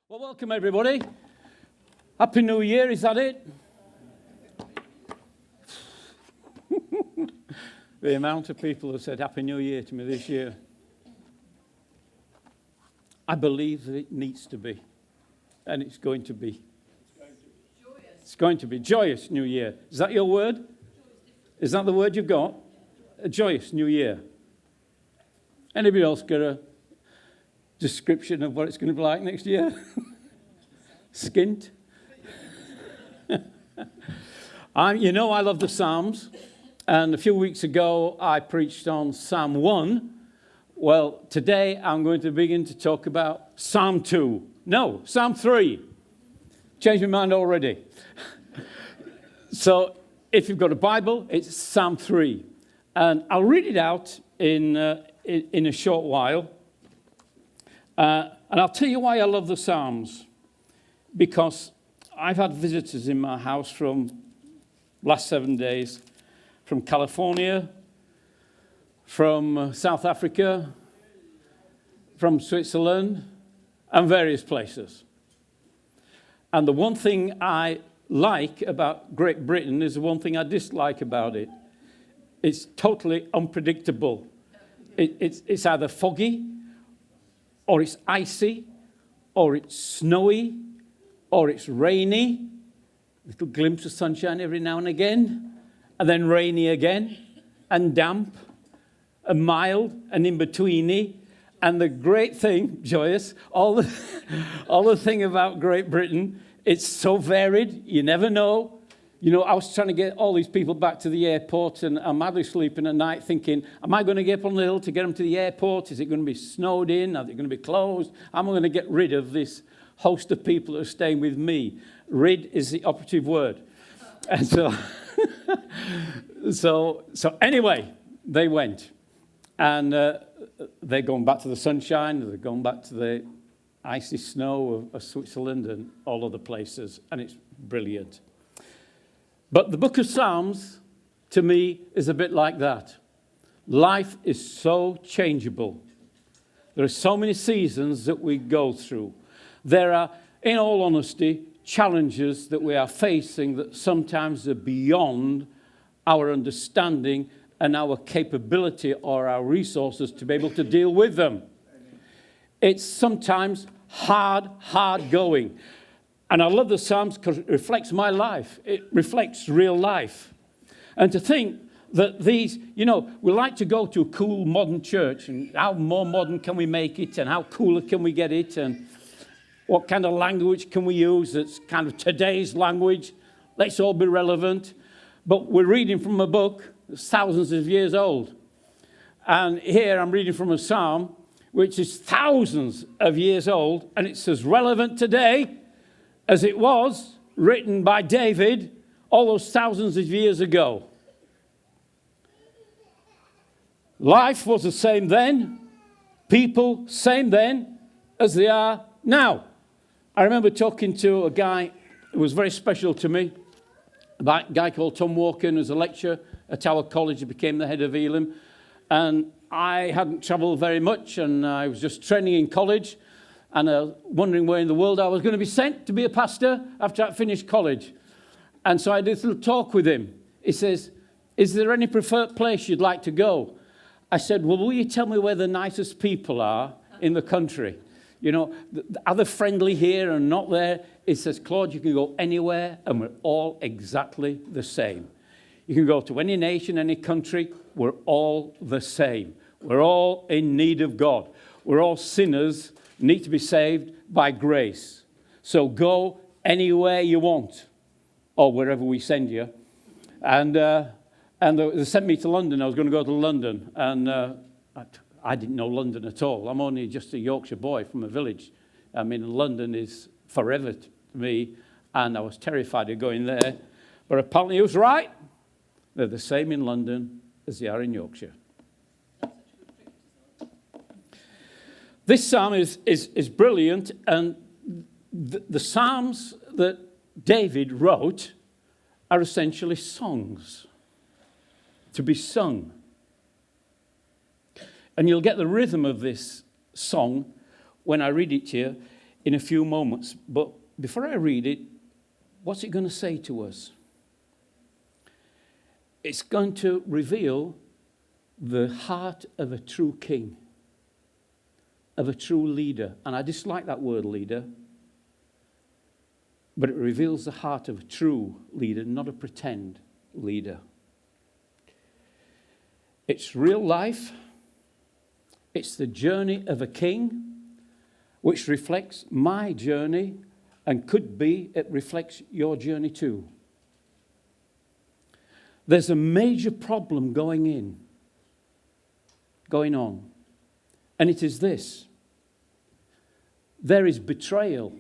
Well, welcome everybody. Happy New Year, is that it? The amount of people who said Happy New Year to me this year. I believe that it needs to be, and it's going to be. It's going to be joyous New Year. Is that your word? Is that the word you've got? A joyous New Year. Anybody else got a description of what it's going to be like next year? Skint? I love the Psalms. And a few weeks ago, I preached on Psalm 1. Well, today I'm going to begin to talk about Psalm 2. No, Psalm 3. Changed my mind already. So if you've got a Bible, it's Psalm 3. And I'll read it out in a short while. And I'll tell you why I love the Psalms. Because I've had visitors in my house from last 7 days, from California, from South Africa, from Switzerland, and various places. And the one thing I like about Great Britain is the one thing I dislike about it. It's totally unpredictable. It's either foggy, or it's icy, or it's snowy, or it's rainy, a little glimpse of sunshine every now and again, and then rainy again, and damp, and mild, and in-betweeny. And the great thing, joyous, all the thing about Great Britain, it's so varied, you never know. You know, I was trying to get all these people back to the airport, and I'm madly sleeping at night thinking, am I going to get up on the hill to get them to the airport? Is it going to be snowed in? Are they going to be closed? Am I going to get rid of this host of people that are staying with me? Rid is the operative word. And so anyway, they went. And they're going back to the sunshine, they're going back to the icy snow of Switzerland and all other places, and it's brilliant. But the book of Psalms, to me, is a bit like that. Life is so changeable. There are so many seasons that we go through. There are, in all honesty, challenges that we are facing that sometimes are beyond our understanding and our capability or our resources to be able to deal with them. It's sometimes hard going. And I love the Psalms because it reflects my life. It reflects real life. And to think that these, we like to go to a cool modern church, and how more modern can we make it, and how cooler can we get it, and what kind of language can we use that's kind of today's language. Let's all be relevant. But we're reading from a book that's thousands of years old. And here I'm reading from a psalm which is thousands of years old, and it's as relevant today as it was written by David all those thousands of years ago. Life was the same then, people same then as they are now. I remember talking to a guy who was very special to me, a guy called Tom Walker, who was a lecturer at our college. He became the head of Elim. And I hadn't travelled very much, and I was just training in college, and wondering where in the world I was going to be sent to be a pastor after I finished college. And so I did a little talk with him. He says, is there any preferred place you'd like to go? I said, well, will you tell me where the nicest people are in the country? Are they friendly here and not there? He says, Claude, you can go anywhere, and we're all exactly the same. You can go to any nation, any country, we're all the same. We're all in need of God. We're all sinners, need to be saved by grace. So go anywhere you want, or wherever we send you. And they sent me to London. I was going to go to London, and I didn't know London at all. I'm only just a Yorkshire boy from a village. I mean, London is forever to me, and I was terrified of going there. But apparently he was right. They're the same in London as they are in Yorkshire. This psalm is brilliant, and the psalms that David wrote are essentially songs to be sung. And you'll get the rhythm of this song when I read it to you. in a few moments. But before I read it, what's it going to say to us? It's going to reveal the heart of a true king, of a true leader. And I dislike that word leader, but it reveals the heart of a true leader, not a pretend leader. It's real life. It's the journey of a king, which reflects my journey, and could be it reflects your journey too. There's a major problem going on, and it is this. There is betrayal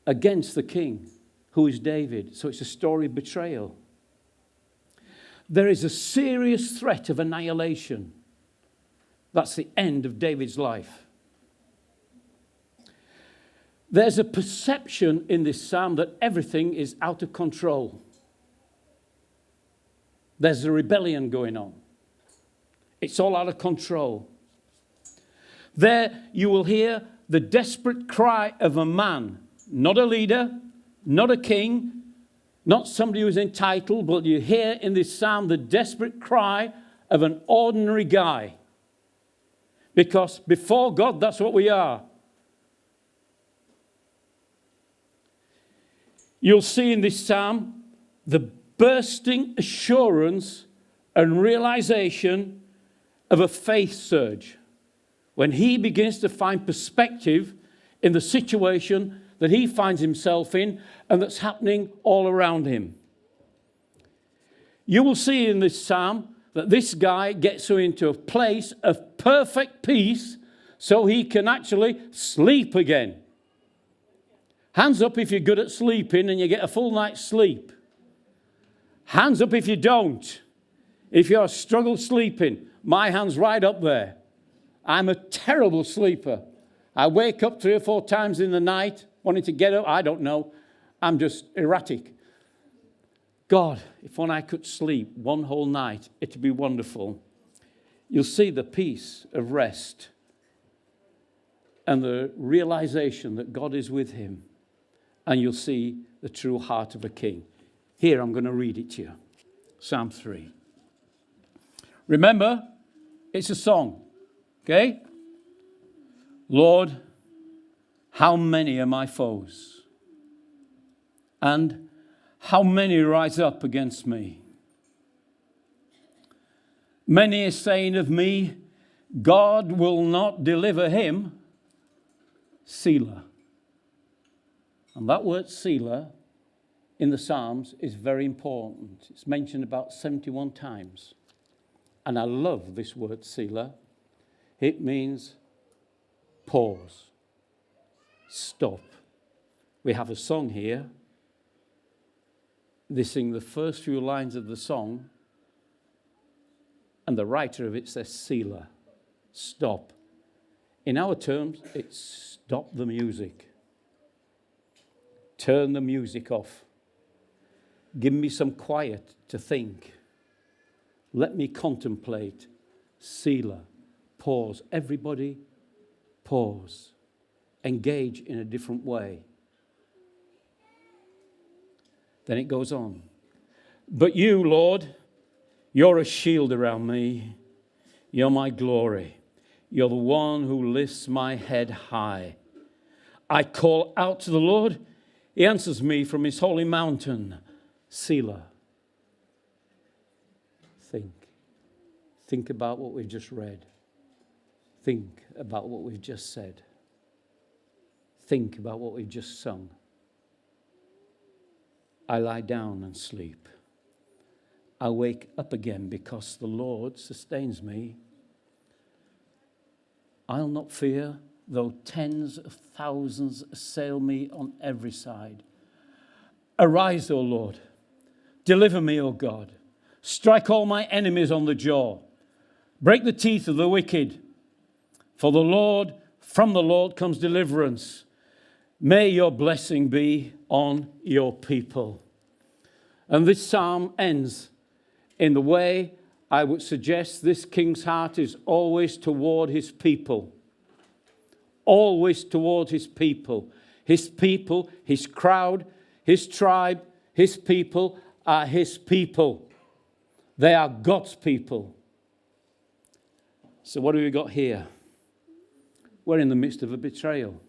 against the king, who is David. So it's a story of betrayal. There is a serious threat of annihilation. That's the end of David's life. There's a perception in this psalm that everything is out of control. There's a rebellion going on. It's all out of control. There you will hear the desperate cry of a man, not a leader, not a king, not somebody who's entitled, but you hear in this psalm the desperate cry of an ordinary guy. Because before God, that's what we are. You'll see in this psalm the bursting assurance and realization of a faith surge when he begins to find perspective in the situation that he finds himself in and that's happening all around him. You will see in this psalm that this guy gets into a place of perfect peace so he can actually sleep again. Hands up if you're good at sleeping and you get a full night's sleep. Hands up if you don't. If you're a struggle sleeping, my hand's right up there. I'm a terrible sleeper. I wake up 3 or 4 times in the night wanting to get up. I don't know. I'm just erratic. God, if I could sleep one whole night, it'd be wonderful. You'll see the peace of rest and the realization that God is with him. And you'll see the true heart of a king. Here, I'm going to read it to you. Psalm 3. Remember, it's a song. Okay? Lord, how many are my foes? And how many rise up against me? Many are saying of me, God will not deliver him. Selah. And that word Selah in the Psalms is very important. It's mentioned about 71 times. And I love this word Selah. It means pause. Stop. We have a song here. They sing the first few lines of the song, and the writer of it says Selah. Stop. In our terms, it's stop the music. Turn the music off. Give me some quiet to think. Let me contemplate. Selah. Pause. Everybody, pause. Engage in a different way. Then it goes on. But you, Lord, you're a shield around me. You're my glory. You're the one who lifts my head high. I call out to the Lord. He answers me from his holy mountain. Selah. Think. Think about what we've just read. Think about what we've just said. Think about what we've just sung. I lie down and sleep. I wake up again because the Lord sustains me. I'll not fear, though tens of thousands assail me on every side. Arise, O Lord. Deliver me, O God. Strike all my enemies on the jaw. Break the teeth of the wicked. For the Lord, from the Lord comes deliverance. May your blessing be on your people. And this psalm ends in the way I would suggest this king's heart is always toward his people. always toward his people. His people, his crowd, his tribe, his people are his people. They are God's people. So what have we got here? We're in the midst of a betrayal.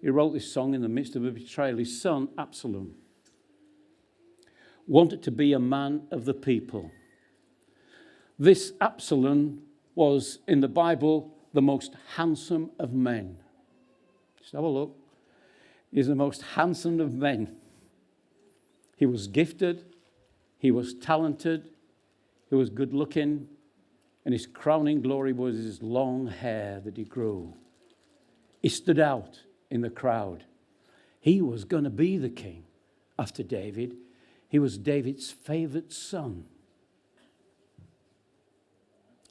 He wrote this song in the midst of a betrayal. His son, Absalom, wanted to be a man of the people. This Absalom was, in the Bible, the most handsome of men. Just have a look. He's the most handsome of men. He was gifted. He was talented. He was good looking. And his crowning glory was his long hair that he grew. He stood out in the crowd. He was going to be the king after David. He was David's favorite son.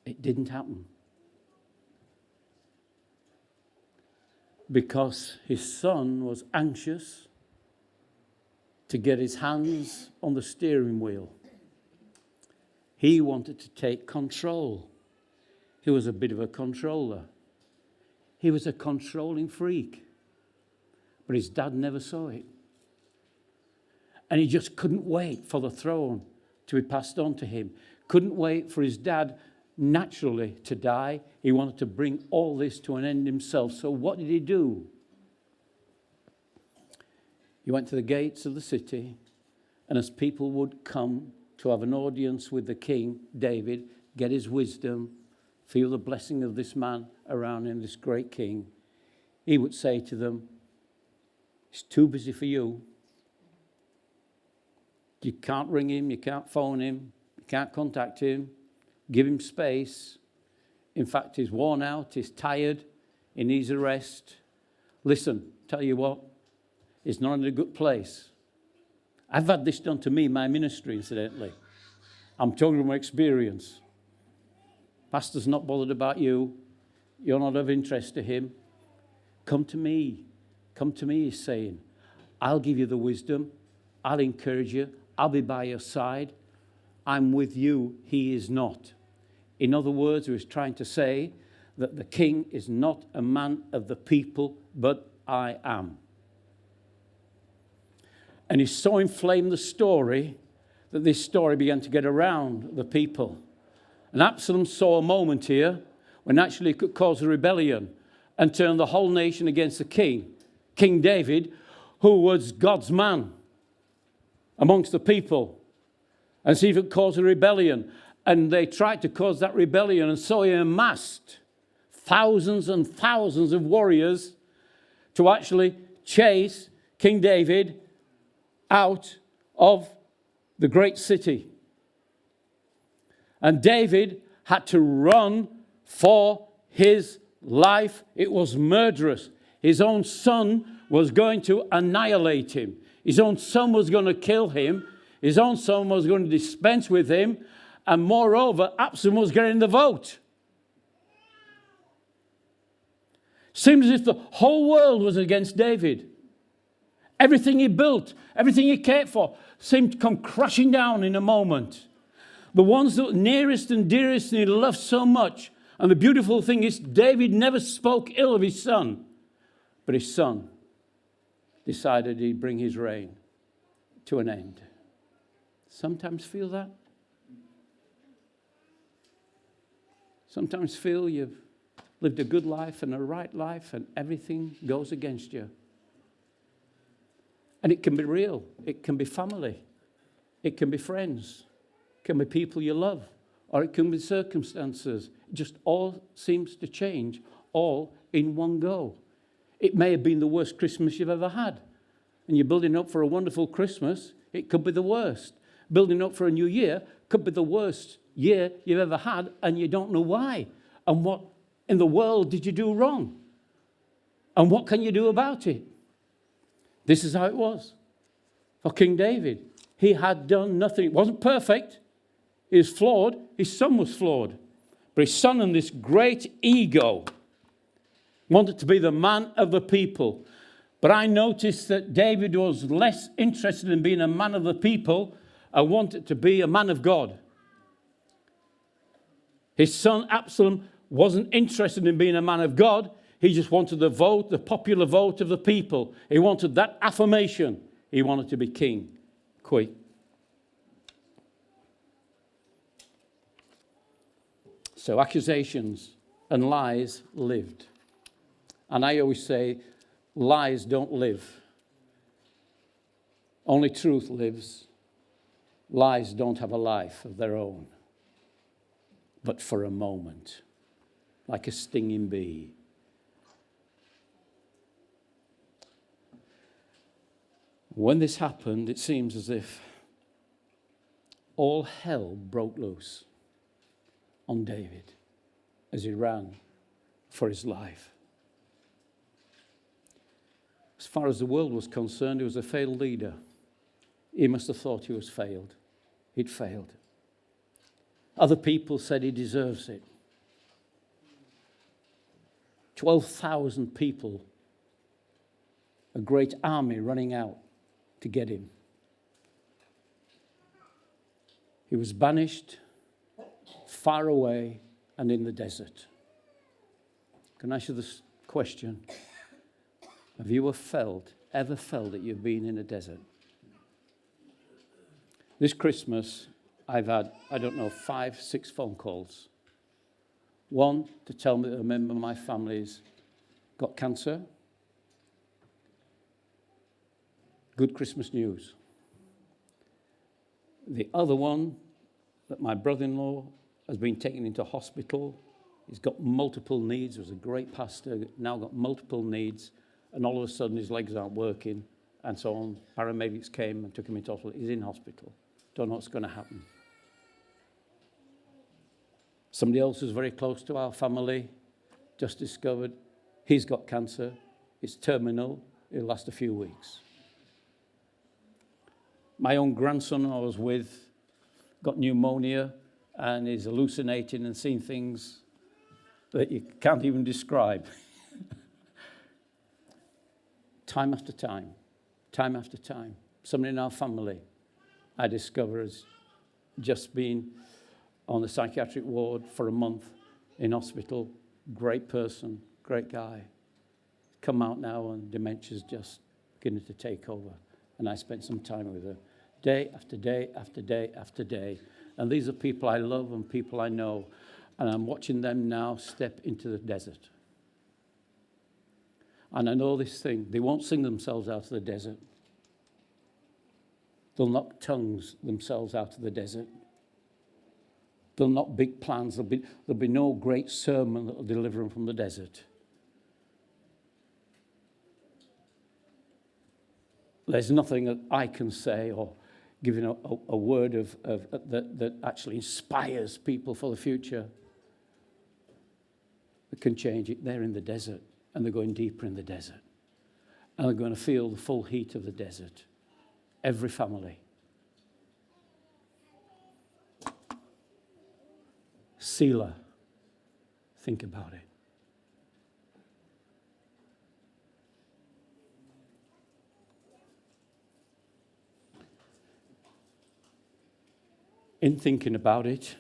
It didn't happen. Because his son was anxious to get his hands on the steering wheel. He wanted to take control. He was a bit of a controller. He was a controlling freak. But his dad never saw it. And he just couldn't wait for the throne to be passed on to him. Couldn't wait for his dad naturally to die. He wanted to bring all this to an end himself. So what did he do? He went to the gates of the city, and as people would come to have an audience with the king, David, get his wisdom, feel the blessing of this man around him, this great king, he would say to them, "It's too busy for you. You can't ring him, you can't phone him, you can't contact him. Give him space. In fact, he's worn out, he's tired, he needs a rest. Listen, tell you what, he's not in a good place." I've had this done to me in my ministry, incidentally. I'm talking from experience. Pastor's not bothered about you. You're not of interest to him. Come to me. Come to me, he's saying. I'll give you the wisdom. I'll encourage you. I'll be by your side. I'm with you. He is not. In other words, he was trying to say that the king is not a man of the people, but I am. And he so inflamed the story that this story began to get around the people. And Absalom saw a moment here when actually it could cause a rebellion and turn the whole nation against the king, King David, who was God's man amongst the people, and see if it could cause a rebellion. And they tried to cause that rebellion, and so he amassed thousands and thousands of warriors to actually chase King David out of the great city. And David had to run for his life. It was murderous. His own son was going to annihilate him. His own son was going to kill him. His own son was going to dispense with him. And moreover, Absalom was getting the vote. Seemed as if the whole world was against David. Everything he built, everything he cared for, seemed to come crashing down in a moment. The ones that were nearest and dearest and he loved so much. And the beautiful thing is, David never spoke ill of his son. But his son decided he'd bring his reign to an end. Sometimes feel that? Sometimes feel you've lived a good life and a right life and everything goes against you. And it can be real. It can be family. It can be friends. It can be people you love. Or it can be circumstances. It just all seems to change all in one go. It may have been the worst Christmas you've ever had. And you're building up for a wonderful Christmas. It could be the worst. Building up for a new year could be the worst year you've ever had, and you don't know why. And what in the world did you do wrong? And what can you do about it? This is how it was for King David. He had done nothing. It wasn't perfect. He was flawed. His son was flawed. But his son, in this great ego, wanted to be the man of the people. But I noticed that David was less interested in being a man of the people and wanted to be a man of God. His son Absalom wasn't interested in being a man of God. He just wanted the vote, the popular vote of the people. He wanted that affirmation. He wanted to be king quick. So accusations and lies lived. And I always say, lies don't live. Only truth lives. Lies don't have a life of their own, but for a moment, like a stinging bee. When this happened, it seems as if all hell broke loose on David as he ran for his life. As far as the world was concerned, he was a failed leader. He must have thought he was failed. He'd failed. Other people said he deserves it. 12,000 people, a great army running out to get him. He was banished, far away, and in the desert. Can I ask you this question? Have you ever felt that you've been in a desert? This Christmas, I've had, 5, 6 phone calls. One to tell me that a member of my family's got cancer. Good Christmas news. The other one, that my brother-in-law has been taken into hospital. He's got multiple needs. He was a great pastor, now got multiple needs. And all of a sudden his legs aren't working. And so on. Paramedics came and took him into hospital. He's in hospital. Don't know what's going to happen. Somebody else who's very close to our family just discovered he's got cancer. It's terminal. It'll last a few weeks. My own grandson I was with got pneumonia and is hallucinating and seeing things that you can't even describe. Time after time, time after time. Somebody in our family I discover has just been on the psychiatric ward for a month in hospital. Great person, great guy. Come out now and dementia's just beginning to take over. And I spent some time with her. Day after day after day after day. And these are people I love and people I know. And I'm watching them now step into the desert. And I know this thing. They won't sing themselves out of the desert. They'll knock tongues themselves out of the desert. They'll not big plans. There'll be no great sermon that will deliver them from the desert. There's nothing that I can say or giving a word that actually inspires people for the future that can change it. They're in the desert, and they're going deeper in the desert. And they're going to feel the full heat of the desert. Every family. Selah. Think about it. In thinking about it,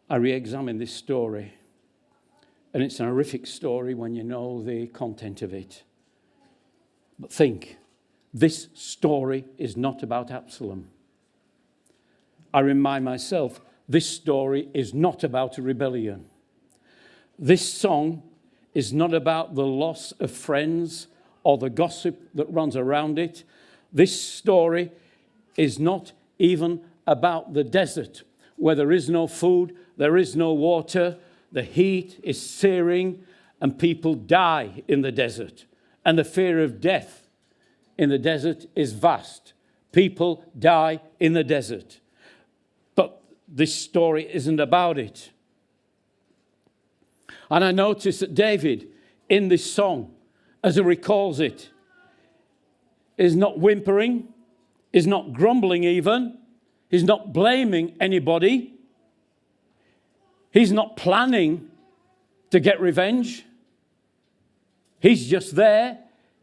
I re-examined this story. And it's an horrific story when you know the content of it. But think, this story is not about Absalom. I remind myself, this story is not about a rebellion. This song is not about the loss of friends or the gossip that runs around it. This story is not even about the desert where there is no food, there is no water, the heat is searing, and people die in the desert. And the fear of death in the desert is vast. People die in the desert. But this story isn't about it. And I notice that David, in this song, as he recalls it, is not whimpering, is not grumbling even, he's not blaming anybody, he's not planning to get revenge. He's just there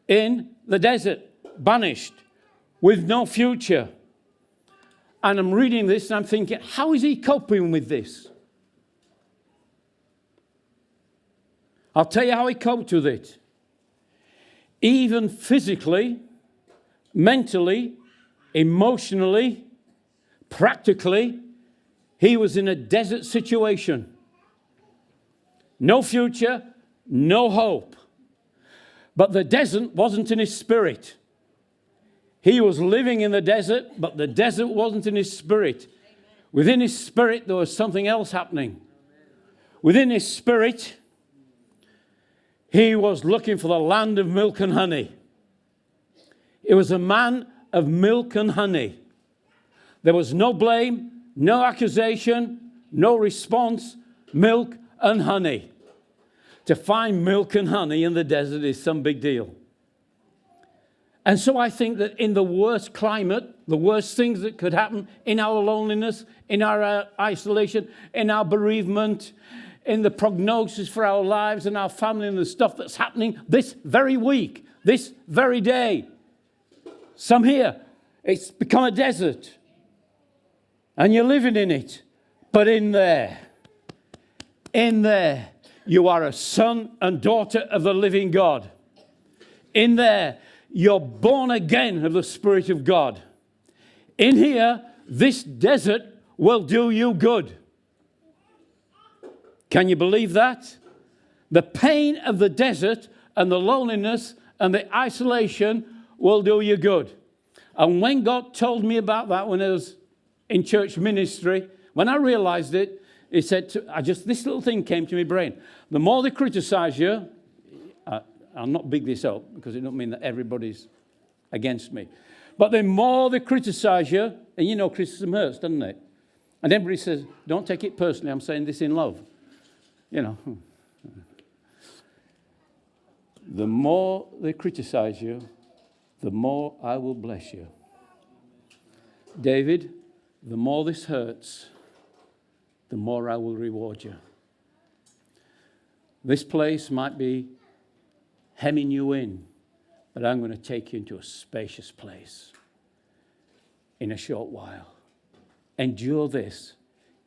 in the desert, banished, with no future. And I'm reading this and I'm thinking, how is he coping with this? I'll tell you how he coped with it. Even physically, mentally, emotionally, practically, he was in a desert situation. No future, no hope. But the desert wasn't in his spirit. He was living in the desert, but the desert wasn't in his spirit. Within his spirit, there was something else happening. Within his spirit, he was looking for the land of milk and honey. It was a man of milk and honey. There was no blame, no accusation, no response, milk and honey. To find milk and honey in the desert is some big deal. And so I think that in the worst climate, the worst things that could happen in our loneliness, in our isolation, in our bereavement, in the prognosis for our lives and our family and the stuff that's happening this very week, this very day. Some here, it's become a desert. And you're living in it. But in there, you are a son and daughter of the living God. In there, you're born again of the Spirit of God. In here, this desert will do you good. Can you believe that? The pain of the desert and the loneliness and the isolation will do you good. And when God told me about that when I was in church ministry, when I realized it, he said, this little thing came to my brain. The more they criticize you, I'll not big this up because it don't mean that everybody's against me. But the more they criticize you, and you know criticism hurts, doesn't it? And everybody says, don't take it personally, I'm saying this in love. You know. The more they criticize you, the more I will bless you. David, the more this hurts, the more I will reward you. This place might be hemming you in, but I'm going to take you into a spacious place in a short while. Endure this.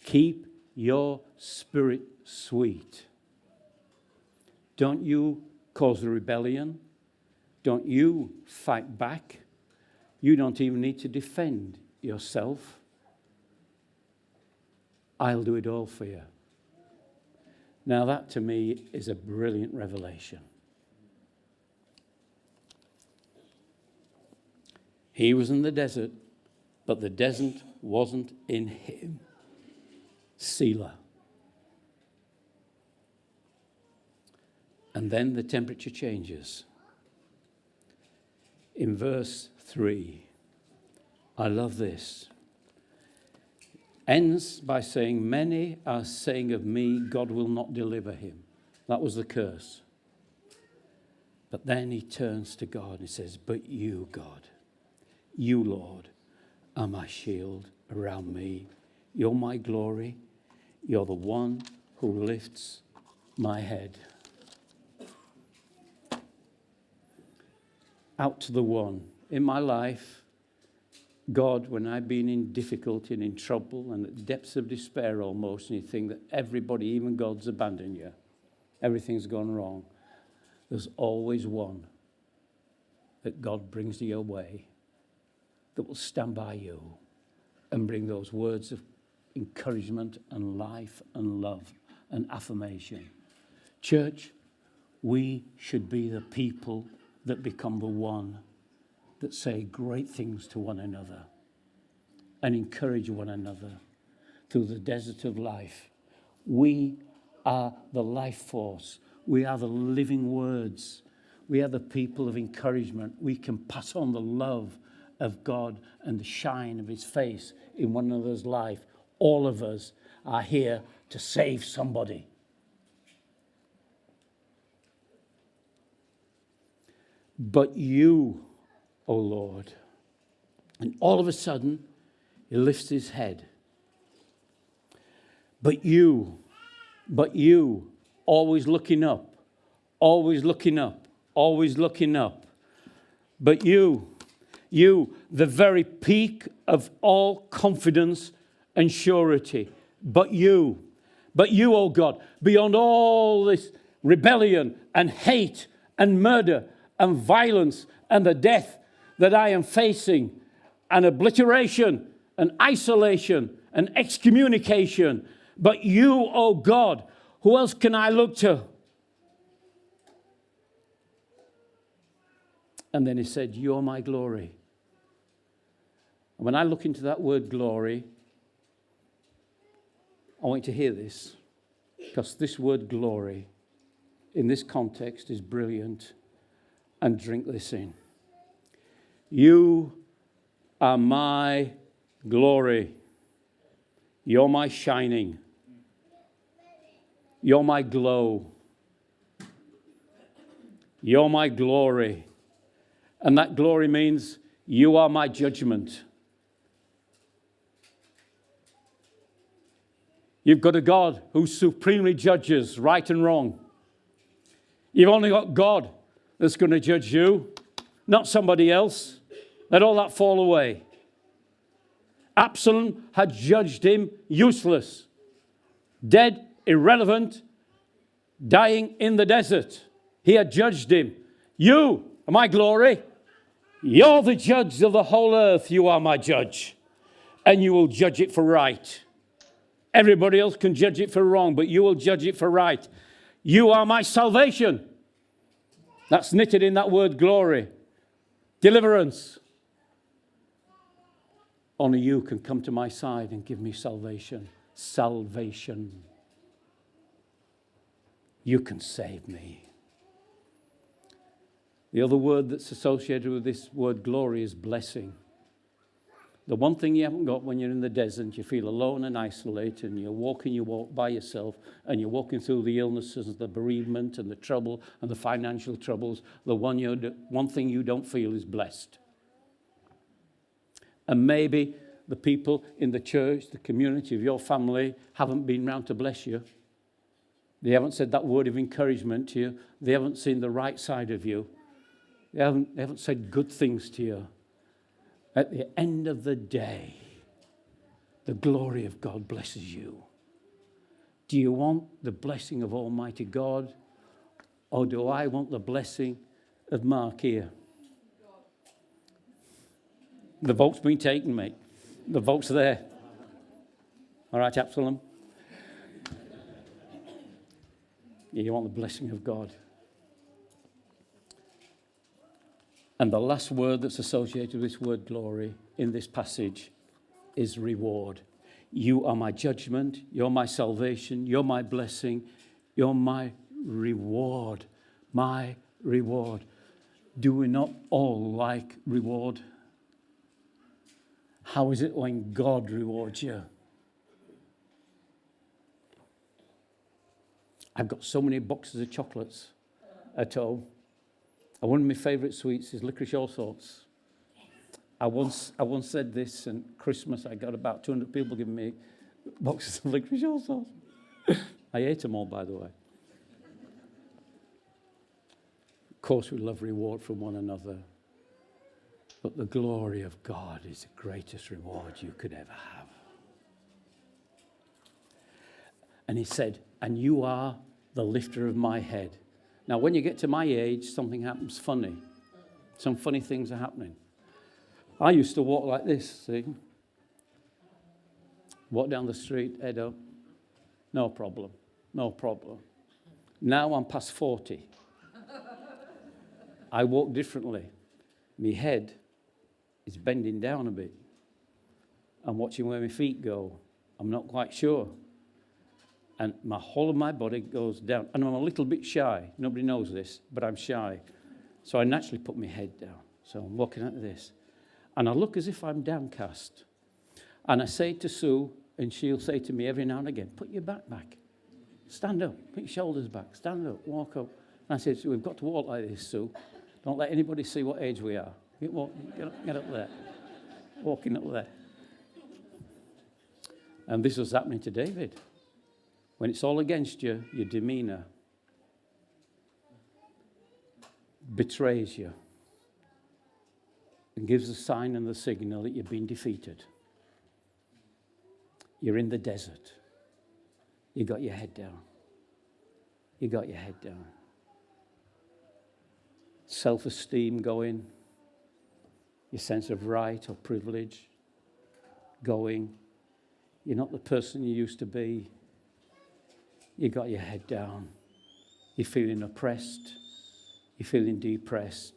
Keep your spirit sweet. Don't you cause a rebellion. Don't you fight back. You don't even need to defend yourself. I'll do it all for you. Now that to me is a brilliant revelation. He was in the desert, but the desert wasn't in him. Selah. And then the temperature changes. In verse 3, I love this. Ends by saying, many are saying of me, God will not deliver him. That was the curse. But then he turns to God and he says, but you, God, you, Lord, are my shield around me. You're my glory. You're the one who lifts my head. Out to the one in my life, God, when I've been in difficulty and in trouble and at depths of despair almost, and you think that everybody, even God's abandoned you, everything's gone wrong, there's always one that God brings to your way that will stand by you and bring those words of encouragement and life and love and affirmation. Church, we should be the people that become the one that say great things to one another and encourage one another through the desert of life. We are the life force. We are the living words. We are the people of encouragement. We can pass on the love of God and the shine of his face in one another's life. All of us are here to save somebody. But you, O Lord. And all of a sudden, he lifts his head. But you, always looking up, always looking up, always looking up. But you, the very peak of all confidence and surety. But you, O God, beyond all this rebellion and hate and murder and violence and the death that I am facing, and obliteration and isolation and excommunication. But you, oh God, who else can I look to? And then he said, you're my glory. And when I look into that word glory, I want you to hear this, because this word glory in this context is brilliant. And drink this in. You are my glory. You're my shining. You're my glow. You're my glory. And that glory means you are my judgment. You've got a God who supremely judges right and wrong. You've only got God that's going to judge you, not somebody else. Let all that fall away. Absalom had judged him useless, dead, irrelevant, dying in the desert. He had judged him. You are my glory. You're the judge of the whole earth. You are my judge. And you will judge it for right. Everybody else can judge it for wrong, but you will judge it for right. You are my salvation. That's knitted in that word glory. Deliverance. Only you can come to my side and give me salvation. Salvation. You can save me. The other word that's associated with this word glory is blessing. The one thing you haven't got when you're in the desert, you feel alone and isolated, and you walk by yourself, and you're walking through the illnesses, the bereavement, and the trouble, and the financial troubles. The one thing you don't feel is blessed. And maybe the people in the church, the community of your family, haven't been round to bless you. They haven't said that word of encouragement to you. They haven't seen the right side of you. They haven't said good things to you. At the end of the day, the glory of God blesses you. Do you want the blessing of Almighty God, or do I want the blessing of Mark here? The vote's been taken, mate. The vote's there. All right, Absalom? Yeah, you want the blessing of God. And the last word that's associated with this word glory in this passage is reward. You are my judgment. You're my salvation. You're my blessing. You're my reward. My reward. Do we not all like reward? How is it when God rewards you? I've got so many boxes of chocolates at home. And one of my favourite sweets is licorice all sorts. I once said this, and Christmas I got about 200 people giving me boxes of licorice all sorts. I ate them all, by the way. Of course, we love reward from one another. But the glory of God is the greatest reward you could ever have. And he said, and you are the lifter of my head. Now, when you get to my age, something happens funny. Some funny things are happening. I used to walk like this, see? Walk down the street, head up. No problem. No problem. Now I'm past 40. I walk differently. My head is bending down a bit. I'm watching where my feet go. I'm not quite sure. And my whole of my body goes down. And I'm a little bit shy. Nobody knows this, but I'm shy. So I naturally put my head down. So I'm walking like this. And I look as if I'm downcast. And I say to Sue, and she'll say to me every now and again, put your back back. Stand up. Put your shoulders back. Stand up. Walk up. And I said, we've got to walk like this, Sue. Don't let anybody see what age we are. Get up there. Walking up there. And this was happening to David. When it's all against you, your demeanor betrays you and gives the sign and the signal that you've been defeated. You're in the desert. You got your head down. You got your head down. Self-esteem going. Your sense of right or privilege going. You're not the person you used to be. You got your head down. You're feeling oppressed. You're feeling depressed.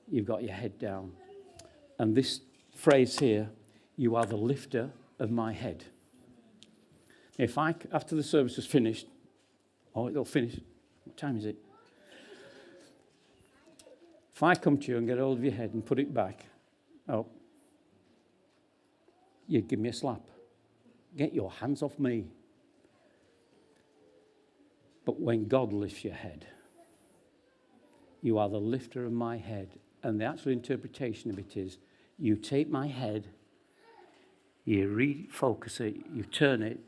You've got your head down. And this phrase here, you are the lifter of my head. If I, after the service is finished, it'll finish. What time is it? If I come to you and get hold of your head and put it back, you'd give me a slap. Get your hands off me. But when God lifts your head, you are the lifter of my head. And the actual interpretation of it is, you take my head, you refocus it, you turn it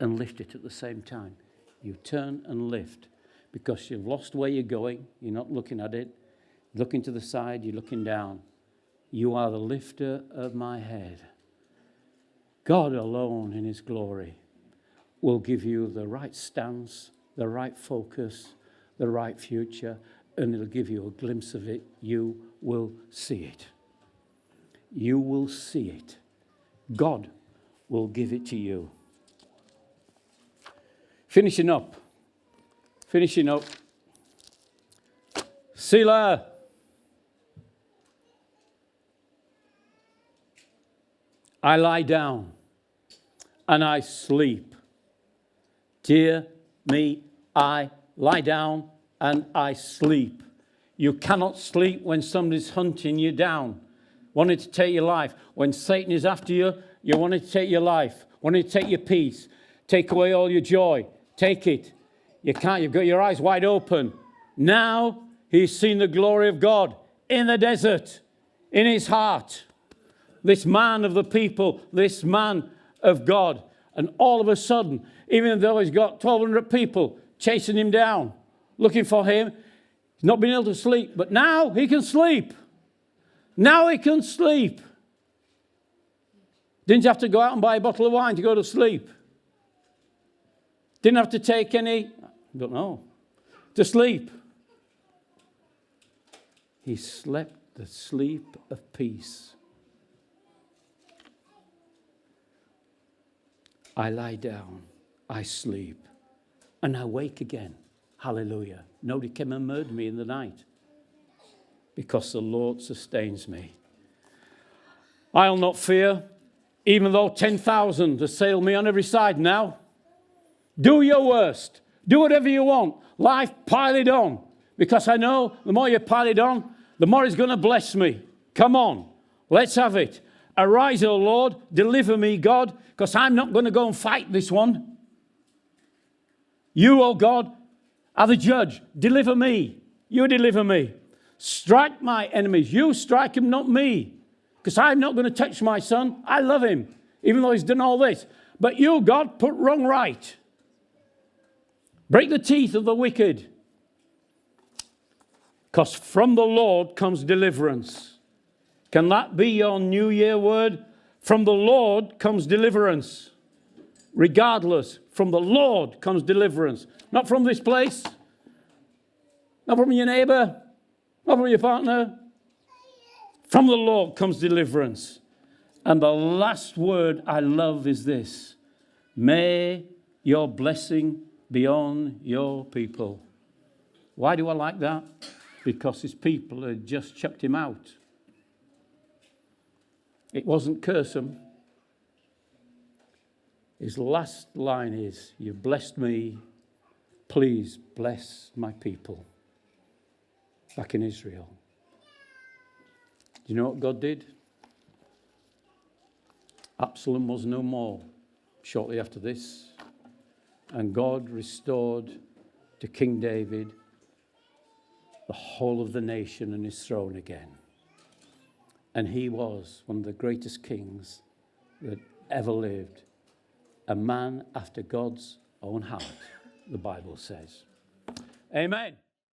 and lift it at the same time. You turn and lift because you've lost where you're going. You're not looking at it. Looking to the side, you're looking down. You are the lifter of my head. God alone in his glory will give you the right stance, the right focus, the right future, and it'll give you a glimpse of it. You will see it. You will see it. God will give it to you. Finishing up. Selah. I lie down and I sleep. Dear me, I lie down and I sleep. You cannot sleep when somebody's hunting you down, wanting to take your life. When Satan is after you, you want to take your life, wanting to take your peace, take away all your joy. Take it. You can't. You've got your eyes wide open. Now he's seen the glory of God in the desert, in his heart. This man of the people, this man of God. And all of a sudden, even though he's got 1,200 people chasing him down, looking for him, he's not been able to sleep. But now he can sleep. Now he can sleep. Didn't have to go out and buy a bottle of wine to go to sleep. Didn't have to take any, to sleep. He slept the sleep of peace. I lie down, I sleep, and I wake again. Hallelujah. Nobody came and murdered me in the night because the Lord sustains me. I'll not fear, even though 10,000 assail me on every side now. Do your worst. Do whatever you want. Life, pile it on. Because I know the more you pile it on, the more he's going to bless me. Come on, let's have it. Arise, O Lord, deliver me, God, because I'm not going to go and fight this one. You, O God, are the judge. Deliver me. You deliver me. Strike my enemies. You strike him, not me. Because I'm not going to touch my son. I love him, even though he's done all this. But you, God, put wrong right. Break the teeth of the wicked. Because from the Lord comes deliverance. Can that be your New Year word? From the Lord comes deliverance. Regardless, from the Lord comes deliverance. Not from this place. Not from your neighbor. Not from your partner. From the Lord comes deliverance. And the last word I love is this. May your blessing be on your people. Why do I like that? Because his people had just chucked him out. It wasn't curse him. His last line is, you blessed me, please bless my people. Back in Israel. Do you know what God did? Absalom was no more shortly after this. And God restored to King David the whole of the nation and his throne again. And he was one of the greatest kings that ever lived. A man after God's own heart, the Bible says. Amen.